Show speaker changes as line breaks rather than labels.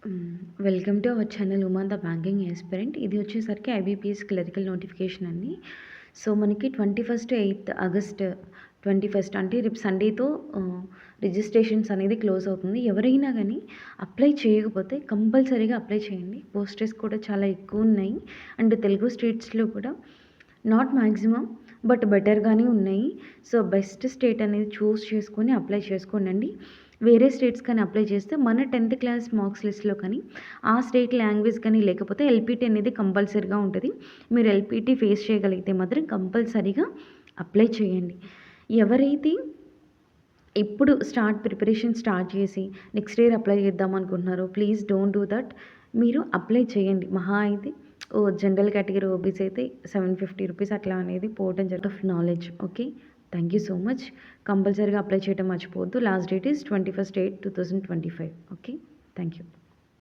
హ్మ్. Welcome to our channel Uma the banking aspirant. ఇది వచ్చేసరికి ఐబీపీఎస్ క్లరికల్ నోటిఫికేషన్ అండి. సో, మనకి 21 ఆగస్ట్ 21 అంటే రేపు సండేతో రిజిస్ట్రేషన్స్ అనేది క్లోజ్ అవుతుంది. ఎవరైనా గానీ అప్లై చేయకపోతే కంపల్సరీగా అప్లై చేయండి. పోస్టర్స్ కూడా చాలా ఎక్కువున్నాయి. అండ్ తెలుగు స్టేట్స్‌లో కూడా నాట్ మాక్సిమం బట్ బెటర్‌గానే ఉన్నాయి. సో, బెస్ట్ స్టేట్ అనేది చూజ్ చేసుకొని అప్లై చేసుకోండండి. వేరే స్టేట్స్ కానీ అప్లై చేస్తే మన 10థ్ క్లాస్ మార్క్స్ లిస్ట్‌లో కానీ, ఆ స్టేట్ లాంగ్వేజ్ కానీ లేకపోతే ఎల్‌పీటీ అనేది కంపల్సరీగా ఉంటది. మీరు ఎల్‌పీటీ ఫేస్ చేయగలిగితే మాత్రం కంపల్సరీగా అప్లై చేయండి. ఎవరైతే ఇప్పుడు ప్రిపరేషన్ స్టార్ట్ చేసి నెక్స్ట్ ఇయర్ అప్లై చేద్దాం అనుకుంటున్నారో ప్లీజ్ డోంట్ డూ దట్. మీరు అప్లై చేయండి. మహా అయితే జనరల్ కేటగిరీ ఓబీసీ అయితే ₹750 అట్లా అనేది పోవడం of knowledge. Okay. Thank you so much. కంపల్సరీగా అప్లై చేయడం మర్చిపోవద్దు. Last date is 21/8/2025. Okay. Thank you.